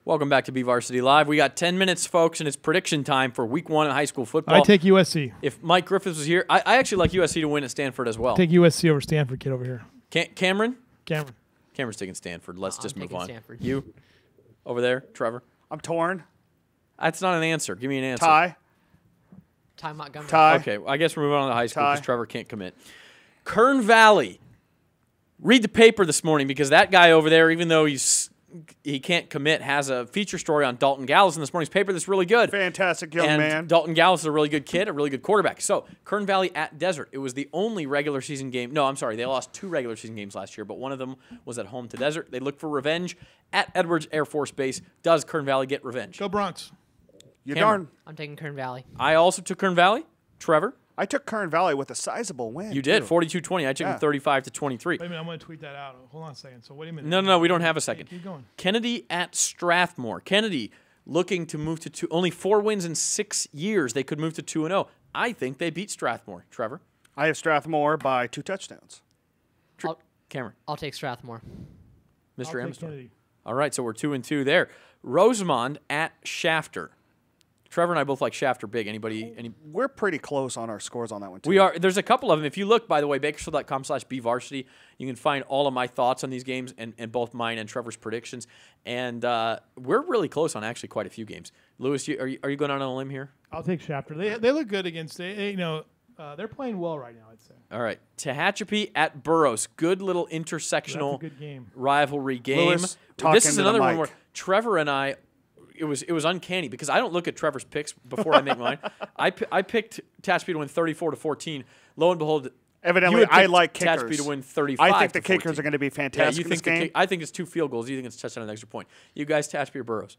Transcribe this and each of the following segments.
Welcome back to BVarsity Live. We got 10 minutes, folks, and it's prediction time for Week 1 of high school football. I take USC. If Mike Griffiths was here, I actually like USC to win at Stanford as well. Take USC over Stanford, kid over here. Cameron? Cameron's taking Stanford. Let's just move on. Stanford. You? Over there? Trevor? I'm torn. That's not an answer. Give me an answer. Ty. Montgomery. Ty. Okay, well, I guess we're moving on to high school Ty. because Trevor can't commit. Kern Valley. Read the paper this morning because that guy over there, even though he can't commit, has a feature story on Dalton Gallis in this morning's paper that's really good. Fantastic young and man. Dalton Gallis is a really good kid, a really good quarterback. So, Kern Valley at Desert. It was the only regular season game. No, I'm sorry. They lost 2 regular season games last year, but one of them was at home to Desert. They look for revenge at Edwards Air Force Base. Does Kern Valley get revenge? Go Bronx. You Cameron. darn. I'm taking Kern Valley. I also took Kern Valley. Trevor? I took Kern Valley with a sizable win. You did, too. 42-20. I took him 35-23. Wait a minute, I'm going to tweet that out. Hold on a second. So wait a minute. No, we don't have a second. Keep going. Kennedy at Strathmore. Kennedy looking to move to 2. Only 4 wins in 6 years. They could move to 2-0. I think they beat Strathmore. Trevor? I have Strathmore by 2 touchdowns. Cameron? I'll take Strathmore. I'll Mr. take Amstor? Kennedy. All right, so we're 2-2 there. Rosamond at Shafter. Trevor and I both like Shafter big. Any? We're pretty close on our scores on that one, too. We are. There's a couple of them. If you look, by the way, bakersfield.com/bvarsity, you can find all of my thoughts on these games and both mine and Trevor's predictions. And we're really close on actually quite a few games. Lewis, are you going out on a limb here? I'll take Shafter. They look good against they're playing well right now, I'd say. All right. Tehachapi at Burroughs. Good little intersectional That's a good game. rivalry game. Lewis, talk This is into the another one mic. where Trevor and I, it was uncanny because I don't look at Trevor's picks before I make mine. I picked Tehachapi to win 34-14. Lo and behold, Evidently, you had I picked like Tehachapi kickers. to win 35. I think the kickers are going to be Yeah, fantastic you in this think game. I think it's 2 field goals. You think it's a touchdown and an extra point. You guys, Tehachapi or Burroughs?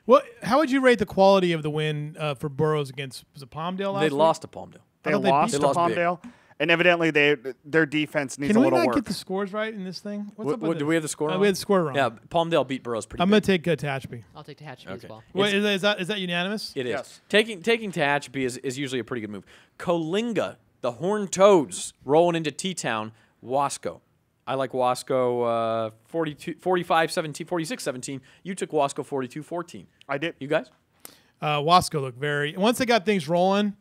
Well, how would you rate the quality of the win for Burroughs against was it Palmdale last They week? lost to Palmdale. They thought they lost beat to them. They lost Palmdale, and evidently their defense needs Can a we little not work. get the scores right in this thing? What's up with Do this? we have the score wrong? We had the score wrong. Yeah, Palmdale beat Burroughs pretty I'm big. going to take Tehachapi. I'll take Tehachapi Okay. as well. Wait, is that unanimous? It is. Yes. Taking Tehachapi is usually a pretty good move. Coalinga, the Horned Toads, rolling into T-Town. Wasco. I like Wasco 45-17, 46-17. You took Wasco 42-14. I did. You guys? Wasco looked very. Once they got things rolling,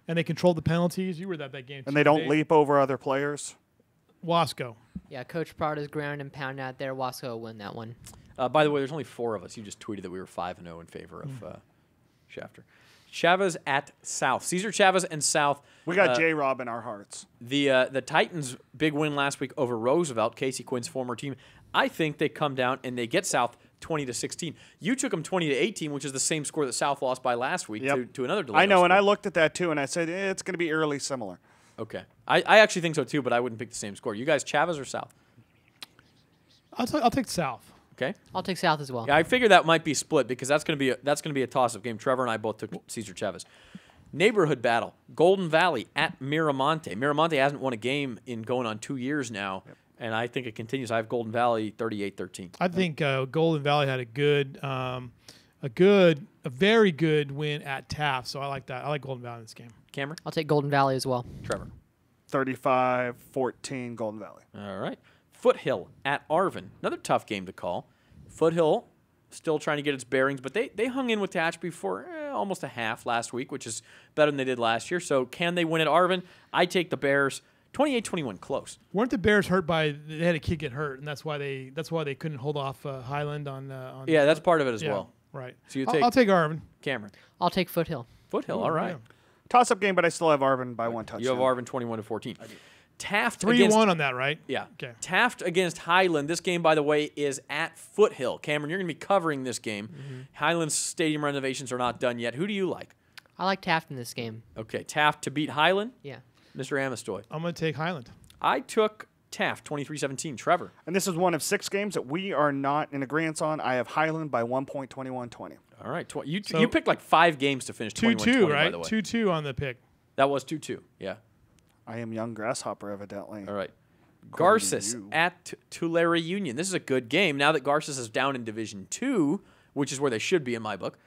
and they controlled the penalties. You were at that game. And they don't leap over other players. Wasco. Yeah, Coach Prada's ground and pound out there. Wasco will win that one. By the way, there's only 4 of us. You just tweeted that we were 5-0 in favor of Shafter. Chavez at South. Cesar Chavez and South. We got J-Rob in our hearts. The Titans' big win last week over Roosevelt, Casey Quinn's former team. I think they come down and they get South 20-16. You took them 20-18, which is the same score that South lost by last week to another Delano I know, and school. I looked at that too, and I said it's going to be eerily similar. Okay. I actually think so too, but I wouldn't pick the same score. You guys, Chavez or South? I'll take South. Okay. I'll take South as well. Yeah, I figured that might be split because that's going to be a toss-up game. Trevor and I both took Cesar Chavez. Neighborhood battle: Golden Valley at Miramonte. Miramonte hasn't won a game in going on 2 years now, and I think it continues. I have Golden Valley 38-13. I think Golden Valley had a very good win at Taft, so I like that. I like Golden Valley in this game. Cameron? I'll take Golden Valley as well. Trevor? 35-14 Golden Valley. All right. Foothill at Arvin. Another tough game to call. Foothill still trying to get its bearings, but they hung in with Tehachapi for almost a half last week, which is better than they did last year. So can they win at Arvin? I take the Bears 28-21, close. Weren't the Bears hurt by they had a kid get hurt, and that's why they couldn't hold off Highland on. Yeah, that's part of it as yeah, well. Right. So you I'll take Arvin. Cameron. I'll take Foothill. Foothill, all right. Yeah. Toss-up game, but I still have Arvin by 1 touchdown. You have Arvin 21-14. Taft 3-1 on that, right? Yeah. Okay. Taft against Highland. This game, by the way, is at Foothill. Cameron, you're going to be covering this game. Highland's stadium renovations are not done yet. Who do you like? I like Taft in this game. Okay, Taft to beat Highland. Yeah. Mr. Amistoy. I'm going to take Highland. I took Taft 23-17. Trevor. And this is one of 6 games that we are not in agreement on. I have Highland by 1 point, 21-20. All right. You picked like 5 games to finish 21-20, 2-2, right? by the way. 2-2 on the pick. That was 2-2. Yeah. I am young grasshopper, evidently. All right. According to Garces you. at Tulare Union. This is a good game. Now that Garces is down in Division II, which is where they should be in my book,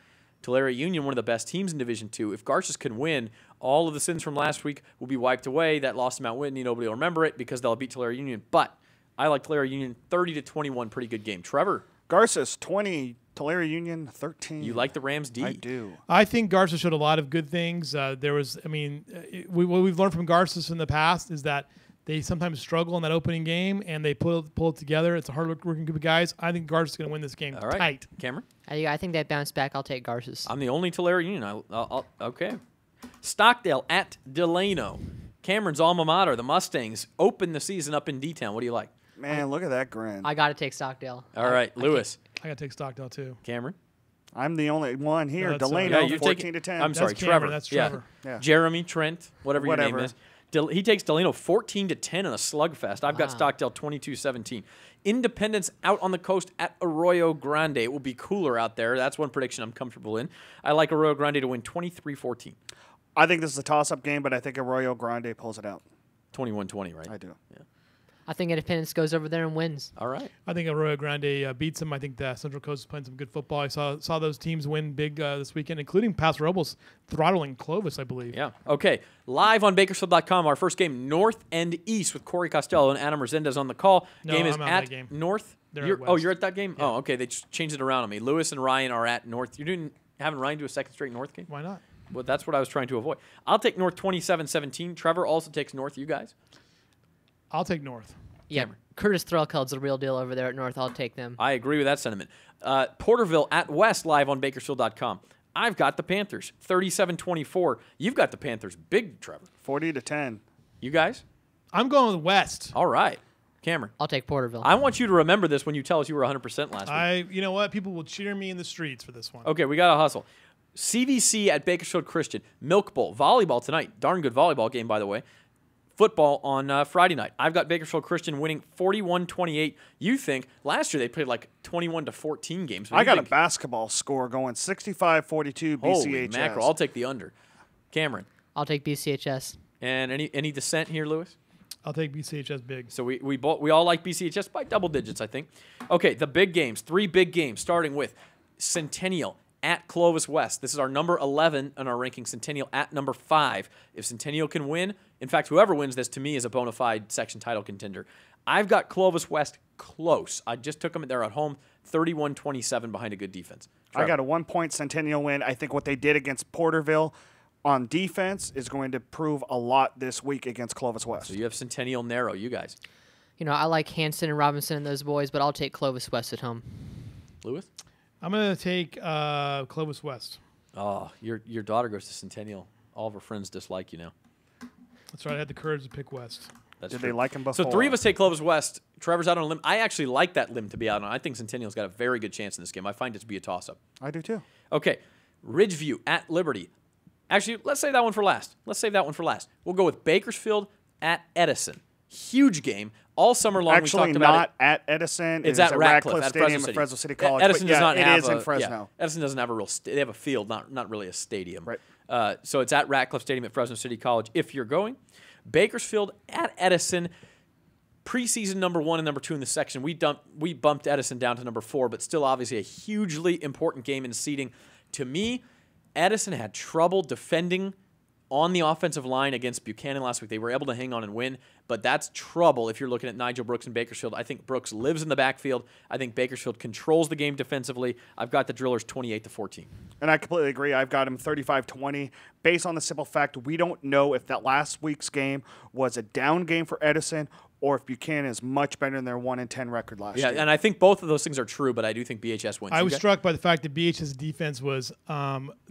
Tulare Union, one of the best teams in Division II. If Garces can win, all of the sins from last week will be wiped away. That loss to Mount Whitney, nobody will remember it because they'll beat Tulare Union. But I like Tulare Union 30-21, pretty good game. Trevor. Garces 20 Tulare Union 13. You like the Rams D? I do. I think Garza showed a lot of good things. What we've learned from Garza in the past is that they sometimes struggle in that opening game, and they pull it together. It's a hard-working group of guys. I think Garza's going to win this game All right. tight. Cameron? I think they bounce back. I'll take Garces. I'm the only Tulare Union. Okay. Stockdale at Delano. Cameron's alma mater, the Mustangs, open the season up in D-Town. What do you like? Man, look at that grin. I got to take Stockdale. All right, Lewis. I got to take Stockdale, too. Cameron? I'm the only one here. No, that's, Delano, you're 14 to 10. I'm sorry, That's Cameron, Trevor. that's Yeah. Trevor. Yeah. Jeremy, Trent, whatever your name is. He takes Delano 14 to 10 in a slugfest. I've got Wow. Stockdale 22-17. Independence out on the coast at Arroyo Grande. It will be cooler out there. That's one prediction I'm comfortable in. I like Arroyo Grande to win 23-14. I think this is a toss-up game, but I think Arroyo Grande pulls it out. 21-20, right? I do. Yeah. I think Independence goes over there and wins. All right. I think Arroyo Grande beats them. I think the Central Coast is playing some good football. I saw those teams win big this weekend, including Paso Robles throttling Clovis, I believe. Yeah. Okay. Live on Bakersfield.com, our first game, North and East, with Corey Costello and Adam Resendez on the call. No, game is I'm out of at that game. North. They're You're, at oh, West. you're at that game? Yeah. Oh, okay. They just changed it around on me. Lewis and Ryan are at North. You're having Ryan do a second straight North game? Why not? Well, that's what I was trying to avoid. I'll take North 27-17. Trevor also takes North. You guys? I'll take North. Yeah, Cameron. Curtis Threlkeld's the real deal over there at North. I'll take them. I agree with that sentiment. Porterville at West, live on Bakersfield.com. I've got the Panthers 37-24. You've got the Panthers big, Trevor. 40 to 10. You guys? I'm going with West. All right. Cameron. I'll take Porterville. I want you to remember this when you tell us you were 100% last week. You know what? People will cheer me in the streets for this one. Okay, we got to hustle. CVC at Bakersfield Christian. Milk Bowl. Volleyball tonight. Darn good volleyball game, by the way. Football on Friday night. I've got Bakersfield Christian winning 41-28. You think last year they played like 21-14 games. I got a basketball score going 65-42 Holy BCHS. mackerel. I'll take the under. Cameron. I'll take BCHS. And any dissent here, Lewis? I'll take BCHS big. So we all like BCHS by double digits, I think. Okay, the big games. 3 big games, starting with Centennial at Clovis West. This is our number 11 on our ranking. Centennial at number 5. If Centennial can win, in fact, whoever wins this to me is a bona fide section title contender. I've got Clovis West close. I just took them. They're at home, 31-27 behind a good defense. I got a 1-point Centennial win. I think what they did against Porterville on defense is going to prove a lot this week against Clovis West. So you have Centennial narrow. You guys. You know, I like Hanson and Robinson and those boys, but I'll take Clovis West at home. Lewis? I'm going to take Clovis West. Oh, your daughter goes to Centennial. All of her friends dislike you now. That's right. I had the courage to pick West. That's Did true. they like him before? So 3 of us take Clovis West. Trevor's out on a limb. I actually like that limb to be out on. I think Centennial's got a very good chance in this game. I find it to be a toss-up. I do too. Okay, Ridgeview at Liberty. Actually, let's save that one for last. We'll go with Bakersfield at Edison. Huge game. All summer long Actually, we talked about not it. at Edison. It's It's at Ratcliffe at Stadium Fresno at Fresno City. City College. Edison But does not it have is in Fresno. Yeah, Edison doesn't have a real. They have a field, not really a stadium. Right. So it's at Ratcliffe Stadium at Fresno City College. If you're going, Bakersfield at Edison. Preseason number 1 and number 2 in the section. We bumped Edison down to number 4, but still obviously a hugely important game in seeding. To me, Edison had trouble defending on the offensive line against Buchanan last week. They were able to hang on and win, but that's trouble if you're looking at Nigel Brooks and Bakersfield. I think Brooks lives in the backfield. I think Bakersfield controls the game defensively. I've got the Drillers 28-14. And I completely agree. I've got him 35-20. Based on the simple fact, we don't know if that last week's game was a down game for Edison or if Buchanan is much better than their 1-10 record last year. Yeah, and I think both of those things are true, but I do think BHS wins. I You was guys? struck by the fact that BH's defense was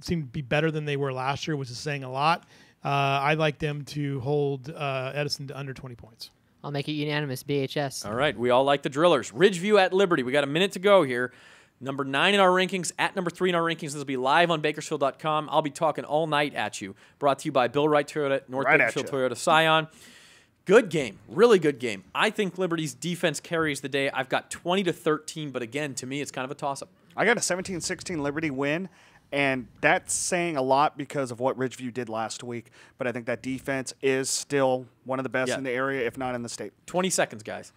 seemed to be better than they were last year, which is saying a lot. I'd like them to hold Edison to under 20 points. I'll make it unanimous, BHS. All right, we all like the Drillers. Ridgeview at Liberty. We got a minute to go here. Number 9 in our rankings, at number 3 in our rankings. This will be live on Bakersfield.com. I'll be talking all night at you. Brought to you by Bill Wright Toyota, North Right Bakersfield at you. Toyota, Scion. Good game, really good game. I think Liberty's defense carries the day. I've got 20-13, but again, to me, it's kind of a toss-up. I got a 17-16 Liberty win, and that's saying a lot because of what Ridgeview did last week. But I think that defense is still one of the best Yeah. in the area, if not in the state. 20 seconds, guys.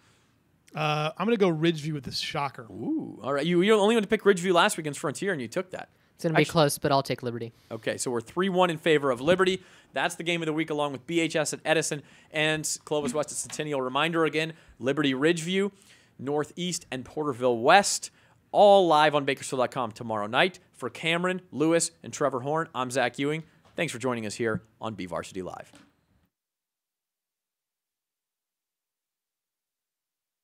I'm going to go Ridgeview with this shocker. Ooh, all right. You only went to pick Ridgeview last week against Frontier, and you took that. It's going to be Actually- close, but I'll take Liberty. Okay, so we're 3-1 in favor of Liberty. That's the game of the week, along with BHS at Edison and Clovis West at Centennial. Reminder again, Liberty Ridgeview, Northeast, and Porterville West. all live on Bakersfield.com tomorrow night. For Cameron, Lewis, and Trevor Horn, I'm Zach Ewing. Thanks for joining us here on BVarsity Live.